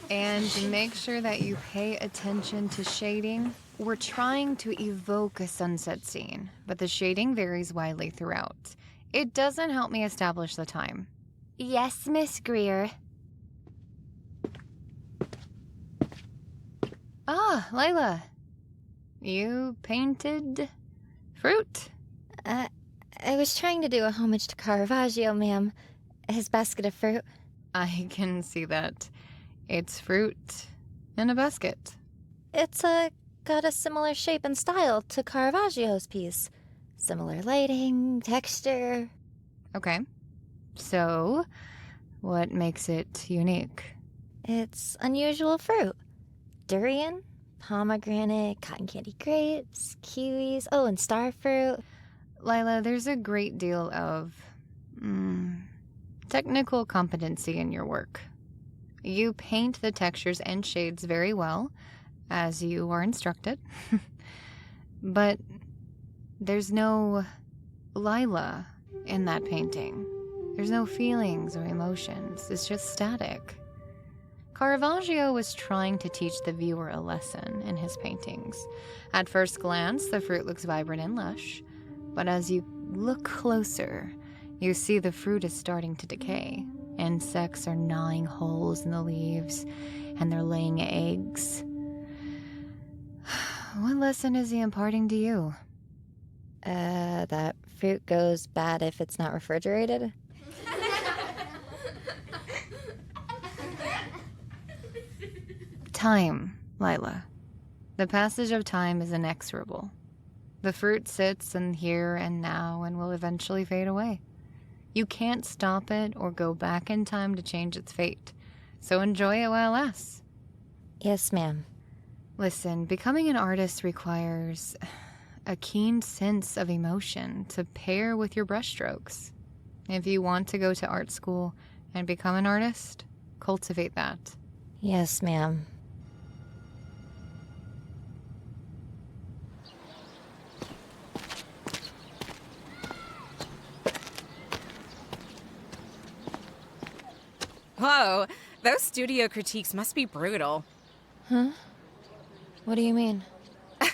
And make sure that you pay attention to shading. We're trying to evoke a sunset scene, but the shading varies widely throughout. It doesn't help me establish the time. Yes, Miss Greer. Ah, Lila. You painted fruit? I was trying to do a homage to Caravaggio, ma'am. His basket of fruit. I can see that. It's fruit in a basket. It's got a similar shape and style to Caravaggio's piece. Similar lighting, texture. Okay. So, what makes it unique? It's unusual fruit. Durian, pomegranate, cotton candy grapes, kiwis, oh, and starfruit. Lila, there's a great deal of technical competency in your work. You paint the textures and shades very well, as you are instructed. But there's no Lila in that painting. There's no feelings or emotions. It's just static. Caravaggio was trying to teach the viewer a lesson in his paintings. At first glance, the fruit looks vibrant and lush, but as you look closer, you see the fruit is starting to decay. Insects are gnawing holes in the leaves, and they're laying eggs. What lesson is he imparting to you? That fruit goes bad if it's not refrigerated? Time, Lila. The passage of time is inexorable. The fruit sits in here and now and will eventually fade away. You can't stop it or go back in time to change its fate, so enjoy it while it lasts. Yes, ma'am. Listen, becoming an artist requires a keen sense of emotion to pair with your brushstrokes. If you want to go to art school and become an artist, cultivate that. Yes, ma'am. Whoa, those studio critiques must be brutal. Huh? What do you mean?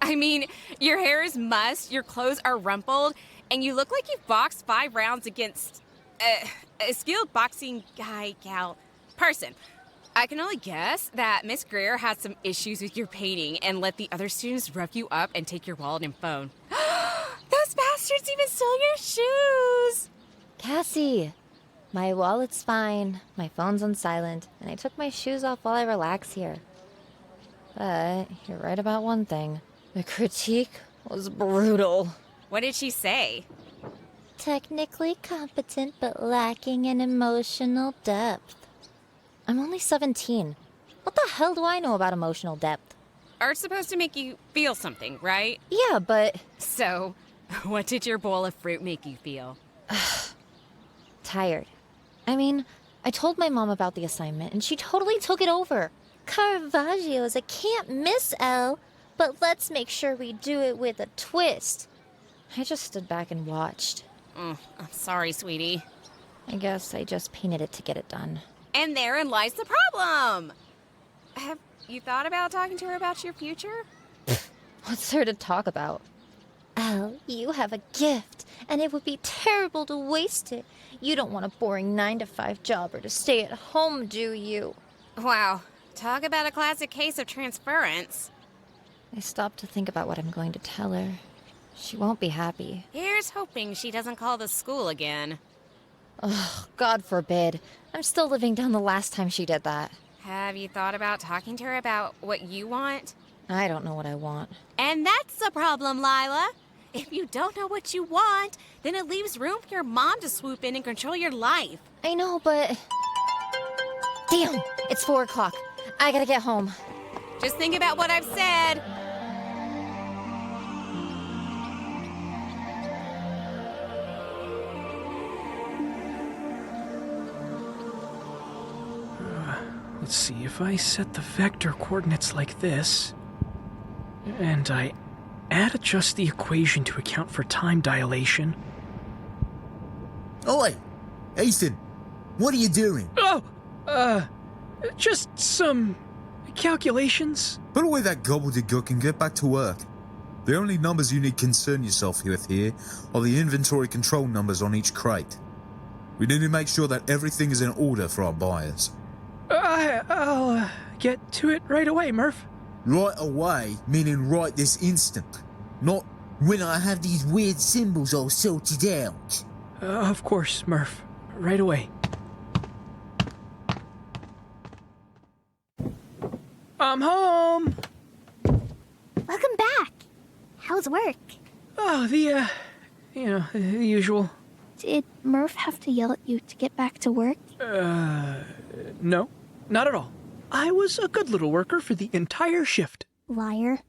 I mean, your hair is mussed, your clothes are rumpled, and you look like you've boxed 5 rounds against a skilled boxing person. I can only guess that Miss Greer had some issues with your painting and let the other students rough you up and take your wallet and phone. Those bastards even stole your shoes! Cassie! My wallet's fine, my phone's on silent, and I took my shoes off while I relax here. But you're right about one thing. The critique was brutal. What did she say? Technically competent, but lacking in emotional depth. I'm only 17. What the hell do I know about emotional depth? Art's supposed to make you feel something, right? Yeah, but... So, what did your bowl of fruit make you feel? Tired. I mean, I told my mom about the assignment, and she totally took it over. Caravaggio is a can't-miss, Elle, but let's make sure we do it with a twist. I just stood back and watched. I'm sorry, sweetie. I guess I just painted it to get it done. And therein lies the problem. Have you thought about talking to her about your future? What's there to talk about? Elle, you have a gift, and it would be terrible to waste it. You don't want a boring 9-to-5 job or to stay at home, do you? Wow. Talk about a classic case of transference. I stopped to think about what I'm going to tell her. She won't be happy. Here's hoping she doesn't call the school again. Ugh, God forbid. I'm still living down the last time she did that. Have you thought about talking to her about what you want? I don't know what I want. And that's the problem, Lila. If you don't know what you want, then it leaves room for your mom to swoop in and control your life. I know, but... Damn! It's 4 o'clock. I gotta get home. Just think about what I've said. Let's see, if I set the vector coordinates like this, and I adjust the equation to account for time dilation. Oi! Ethan! What are you doing? Oh! Just some calculations. Put away that gobbledygook and get back to work. The only numbers you need concern yourself with here are the inventory control numbers on each crate. We need to make sure that everything is in order for our buyers. I'll get to it right away, Murph. Right away, meaning right this instant. Not when I have these weird symbols all sorted out. Of course, Murph. Right away. I'm home! Welcome back. How's work? Oh, the usual. Did Murph have to yell at you to get back to work? No, not at all. I was a good little worker for the entire shift. Liar.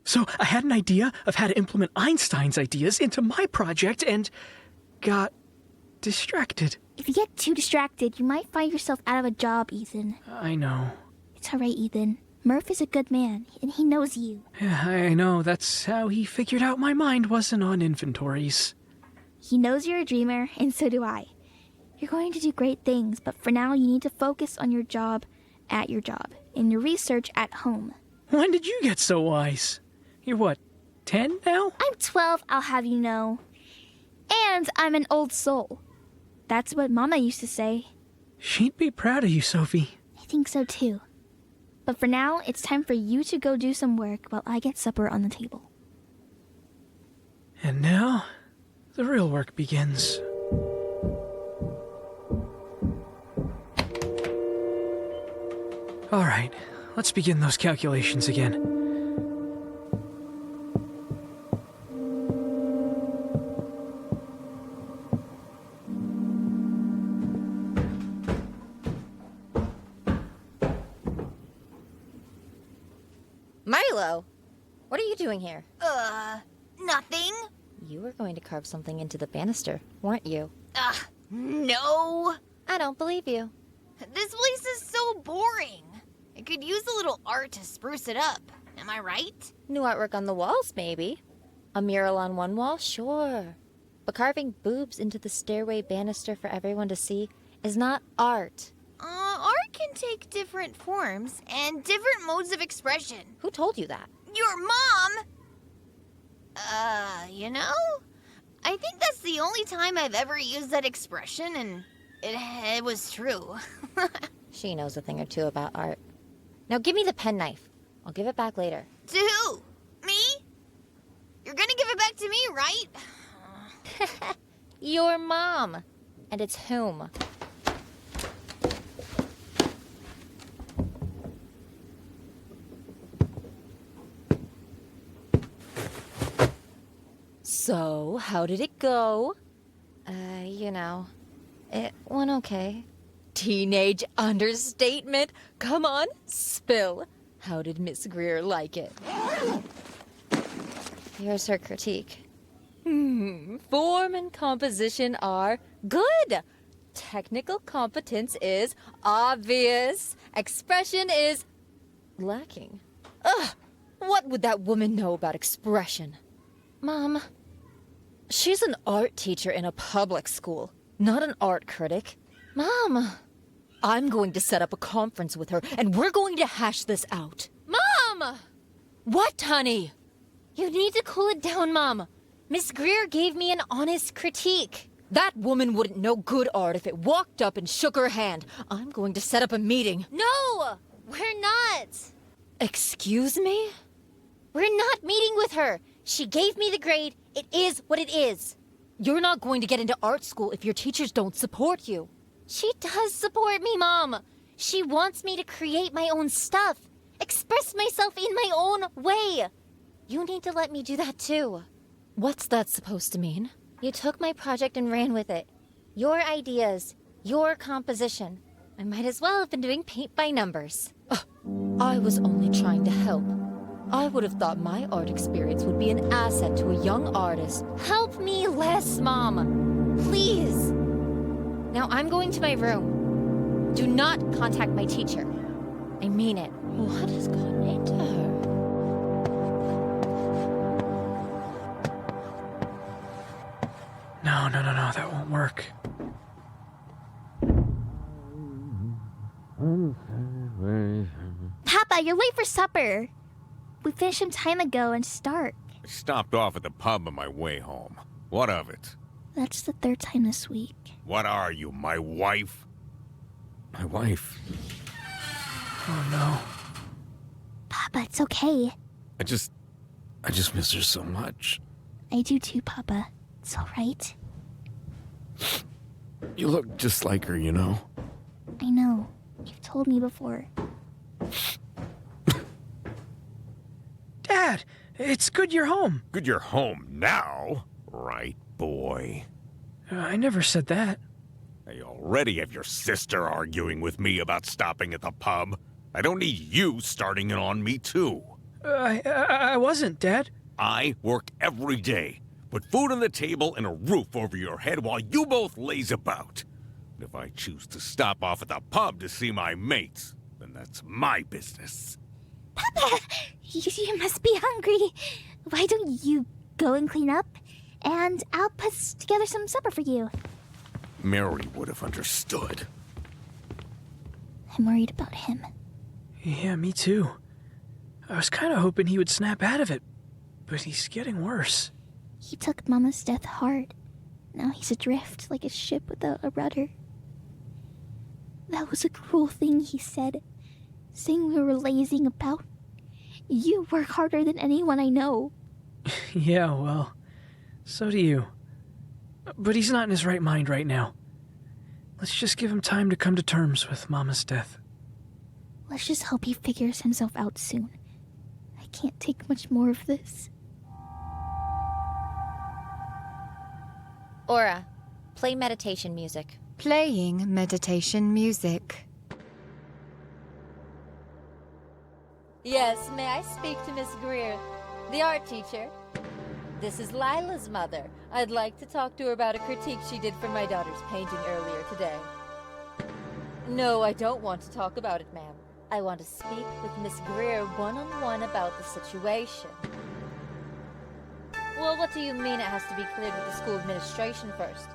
So I had an idea of how to implement Einstein's ideas into my project and got distracted. If you get too distracted, you might find yourself out of a job, Ethan. I know. It's alright, Ethan. Murph is a good man, and he knows you. Yeah, I know. That's how he figured out my mind wasn't on inventories. He knows you're a dreamer, and so do I. You're going to do great things, but for now you need to focus on your job at your job, and your research at home. When did you get so wise? You're what, 10 now? I'm 12, I'll have you know. And I'm an old soul. That's what Mama used to say. She'd be proud of you, Sophie. I think so too. But for now, it's time for you to go do some work while I get supper on the table. And now, the real work begins. All right, let's begin those calculations again. Milo, what are you doing here? Nothing. You were going to carve something into the banister, weren't you? No. I don't believe you. This place is so boring. I could use a little art to spruce it up. Am I right? New artwork on the walls, maybe. A mural on one wall, sure. But carving boobs into the stairway banister for everyone to see is not art. Art can take different forms and different modes of expression. Who told you that? Your mom? I think that's the only time I've ever used that expression, and it was true. She knows a thing or two about art. Now give me the penknife. I'll give it back later. To who? Me? You're gonna give it back to me, right? Your mom. And it's whom? So, how did it go? It went okay. Teenage understatement. Come on, spill. How did Miss Greer like it? Here's her critique. Form and composition are good. Technical competence is obvious. Expression is lacking. Ugh, what would that woman know about expression? Mom, she's an art teacher in a public school, not an art critic. Mom, I'm going to set up a conference with her, and we're going to hash this out. Mom! What, honey? You need to cool it down, Mom. Miss Greer gave me an honest critique. That woman wouldn't know good art if it walked up and shook her hand. I'm going to set up a meeting. No! We're not! Excuse me? We're not meeting with her. She gave me the grade. It is what it is. You're not going to get into art school if your teachers don't support you. She does support me, Mom. She wants me to create my own stuff. Express myself in my own way. You need to let me do that too. What's that supposed to mean? You took my project and ran with it. Your ideas, your composition. I might as well have been doing paint by numbers. I was only trying to help. I would have thought my art experience would be an asset to a young artist. Help me less, Mom. Please. Now I'm going to my room. Do not contact my teacher. I mean it. What has gotten into her? No, that won't work. Papa, you're late for supper. We finished some time ago and it's dark. I stopped off at the pub on my way home. What of it? That's the third time this week. What are you, my wife? My wife? Oh no. Papa, it's okay. I just miss her so much. I do too, Papa. It's alright. You look just like her, you know? I know. You've told me before. Dad, it's good you're home. Good you're home now, right, boy? I never said that. I already have your sister arguing with me about stopping at the pub. I don't need you starting it on me, too. I wasn't, Dad. I work every day. Put food on the table and a roof over your head while you both laze about. And if I choose to stop off at the pub to see my mates, then that's my business. Papa! You must be hungry. Why don't you go and clean up? And I'll put together some supper for you. Mary would have understood. I'm worried about him. Yeah, me too. I was kind of hoping he would snap out of it, but he's getting worse. He took Mama's death hard. Now he's adrift like a ship without a rudder. That was a cruel thing he said, saying we were lazing about. You work harder than anyone I know. Yeah, well, so do you. But he's not in his right mind right now. Let's just give him time to come to terms with Mama's death. Let's just hope he figures himself out soon. I can't take much more of this. Aura, play meditation music. Playing meditation music. Yes, may I speak to Miss Greer, the art teacher? This is Lila's mother. I'd like to talk to her about a critique she did for my daughter's painting earlier today. No, I don't want to talk about it, ma'am. I want to speak with Miss Greer one-on-one about the situation. Well, what do you mean it has to be cleared with the school administration first?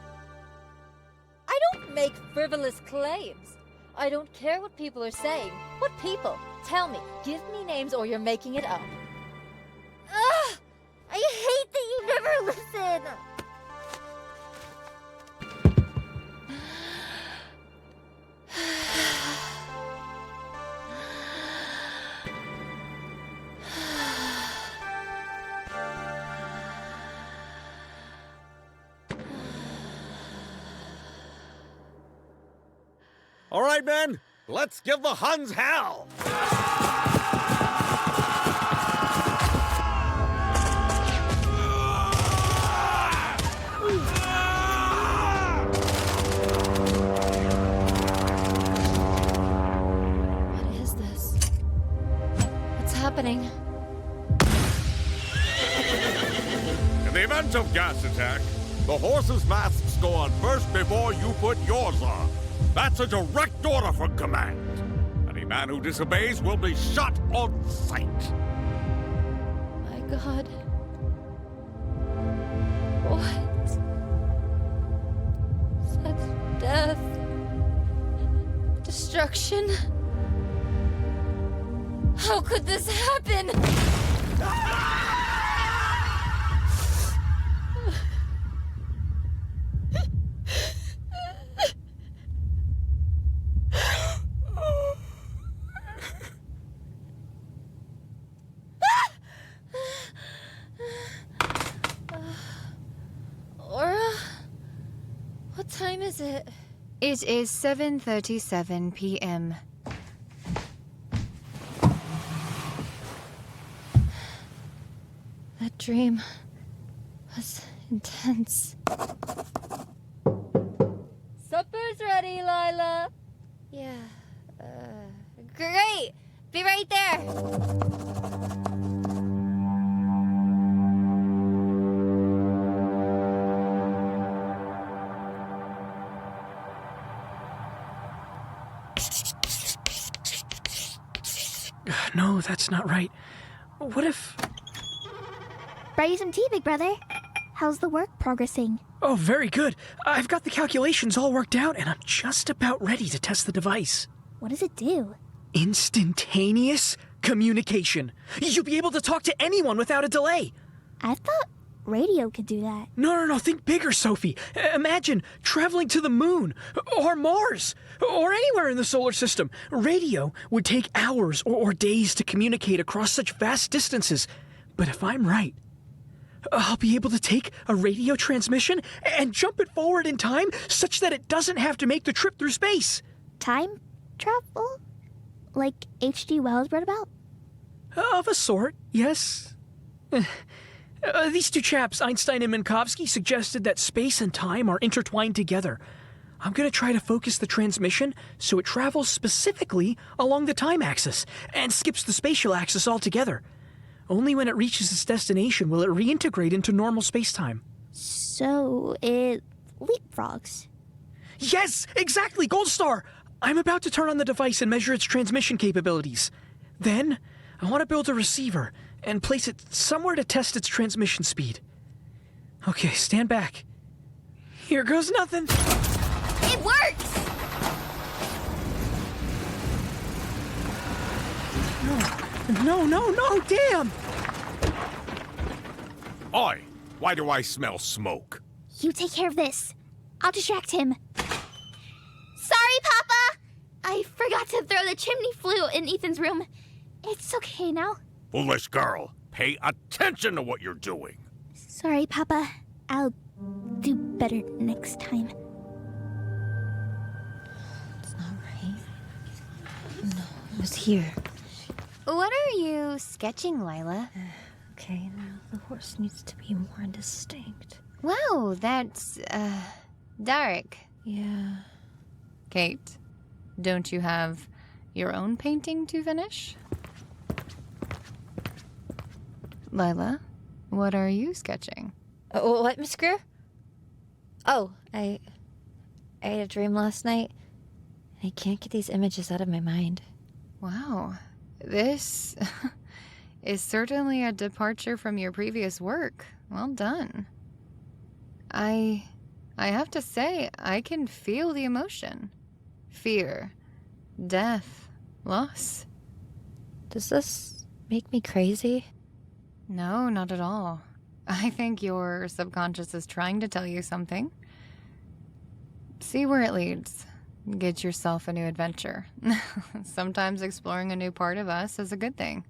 I don't make frivolous claims. I don't care what people are saying. What people? Tell me. Give me names or you're making it up. Ugh! I hate that you never listen! All right, men, let's give the Huns hell! What is this? What's happening? In the event of gas attack, the horses' masks go on first before you put yours on. That's a direct order from command. Any man who disobeys will be shot on sight. My God. What? Such death. Destruction. How could this happen? What time is it? It is 7:37 p.m. That dream was intense. Supper's ready, Lila. Yeah, great! Be right there! No, that's not right. What if... Brought you some tea, big brother. How's the work progressing? Oh, very good. I've got the calculations all worked out, and I'm just about ready to test the device. What does it do? Instantaneous communication. You'll be able to talk to anyone without a delay. I thought radio could do that. No. Think bigger, Sophie. Imagine traveling to the moon, or Mars, or anywhere in the solar system. Radio would take hours or days to communicate across such vast distances. But if I'm right, I'll be able to take a radio transmission and jump it forward in time such that it doesn't have to make the trip through space. Time travel? Like H.G. Wells wrote about? Of a sort, yes. These two chaps, Einstein and Minkowski, suggested that space and time are intertwined together. I'm going to try to focus the transmission so it travels specifically along the time axis and skips the spatial axis altogether. Only when it reaches its destination will it reintegrate into normal space-time. So it leapfrogs. Yes, exactly, Gold Star! I'm about to turn on the device and measure its transmission capabilities. Then, I want to build a receiver and place it somewhere to test its transmission speed. Okay, stand back. Here goes nothing. It works! No, damn! Oi, why do I smell smoke? You take care of this. I'll distract him. Sorry, Papa! I forgot to throw the chimney flue in Ethan's room. It's okay now. Foolish girl, pay attention to what you're doing. Sorry, Papa. I'll do better next time. It's not right. No, it was here. What are you sketching, Lila? Okay, now the horse needs to be more distinct. Wow, that's, dark. Yeah. Kate, don't you have your own painting to finish? Lila, what are you sketching? What, Miss Greer? Oh, I had a dream last night, and I can't get these images out of my mind. Wow, this is certainly a departure from your previous work. Well done. I have to say, I can feel the emotion. Fear, death, loss. Does this make me crazy? No, not at all. I think your subconscious is trying to tell you something. See where it leads. Get yourself a new adventure. Sometimes exploring a new part of us is a good thing.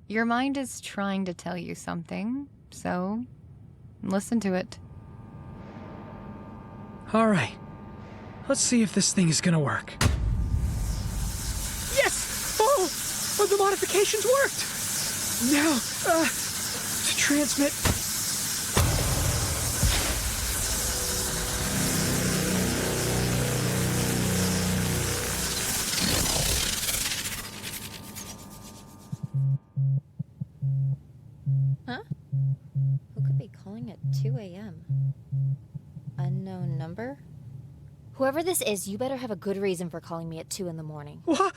Your mind is trying to tell you something, so listen to it. All right. Let's see if this thing is gonna work. Yes! Oh, the modifications worked! Now, to transmit... Huh? Who could be calling at 2 a.m.? Unknown number? Whoever this is, you better have a good reason for calling me at 2 in the morning. What?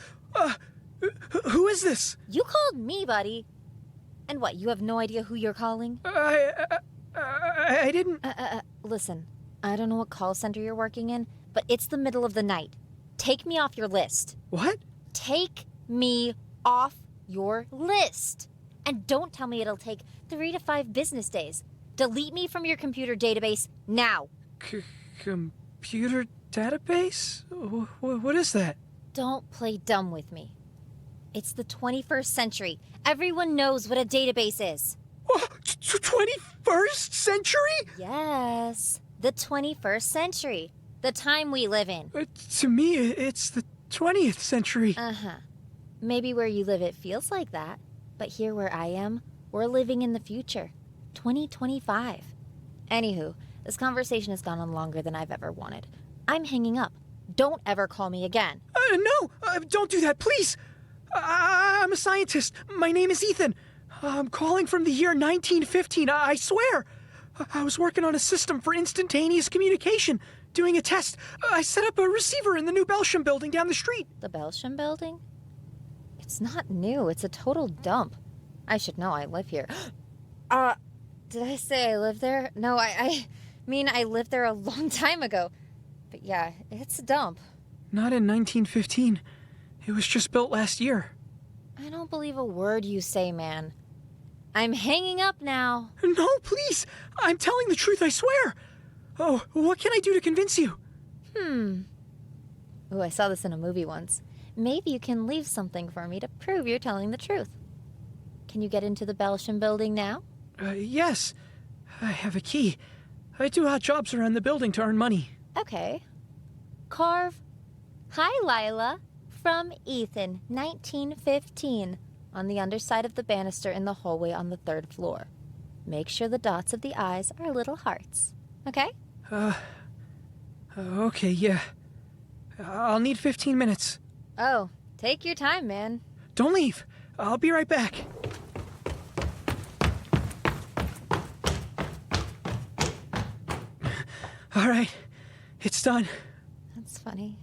Who is this? You called me, buddy. And what, you have no idea who you're calling? I didn't... Listen, I don't know what call center you're working in, but it's the middle of the night. Take me off your list. What? Take me off your list. And don't tell me it'll take 3 to 5 business days. Delete me from your computer database now. Computer database? What is that? Don't play dumb with me. It's the 21st century. Everyone knows what a database is. Oh, 21st century? Yes, the 21st century. The time we live in. To me, it's the 20th century. Uh-huh. Maybe where you live it feels like that. But here where I am, we're living in the future. 2025. Anywho, this conversation has gone on longer than I've ever wanted. I'm hanging up. Don't ever call me again. No! Don't do that, please! I'm a scientist. My name is Ethan. I'm calling from the year 1915, I swear. I was working on a system for instantaneous communication, doing a test. I set up a receiver in the new Belsham building down the street. The Belsham building? It's not new. It's a total dump. I should know. I live here. Did I say I live there? No, I mean I lived there a long time ago. But yeah, it's a dump. Not in 1915. It was just built last year. I don't believe a word you say, man. I'm hanging up now. No, please! I'm telling the truth, I swear! Oh, what can I do to convince you? Ooh, I saw this in a movie once. Maybe you can leave something for me to prove you're telling the truth. Can you get into the Belsham building now? Yes. I have a key. I do odd jobs around the building to earn money. Okay. Carve, "Hi, Lila. From Ethan, 1915. On the underside of the banister in the hallway on the 3rd floor. Make sure the dots of the eyes are little hearts. Okay? Okay, yeah. I'll need 15 minutes. Oh, take your time, man. Don't leave. I'll be right back. All right. It's done. That's funny.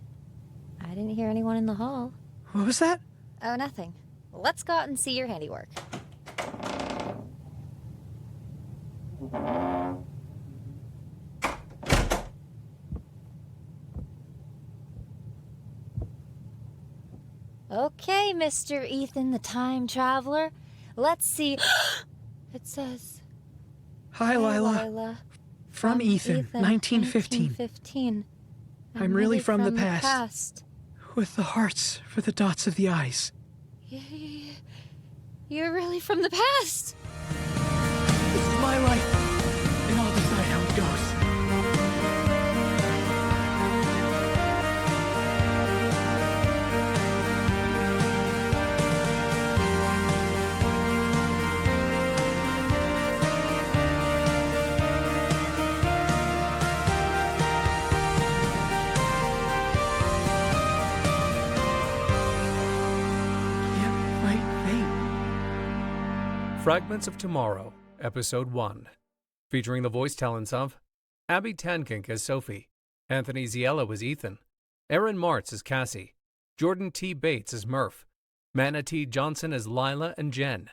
I didn't hear anyone in the hall. What was that? Oh, nothing. Let's go out and see your handiwork. Okay, Mr. Ethan the Time Traveler. Let's see. It says... Hi, Lila. From Ethan, 1915. 1915. I'm really from the past. With the hearts for the dots of the eyes. You're really from the past. This is my life, and I'll decide how it goes. Fragments of Tomorrow, Episode 1, featuring the voice talents of Abby Tankink as Sophie, Anthony Ziello as Ethan, Erin Martz as Cassie, Jordan T. Bates as Murph, ManaT-Johnson as Lila and Jen,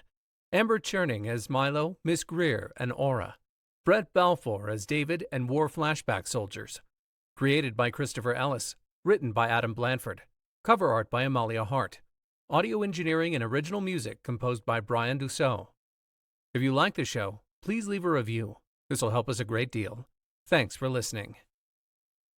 Amber Tscherning as Milo, Miss Greer, and Aura, Brett Balfour as David and War Flashback Soldiers. Created by Christopher Ellis, written by Adam Blanford, cover art by Amalia Hart, audio engineering and original music composed by Bryan Dusseau. If you like the show, please leave a review. This will help us a great deal. Thanks for listening.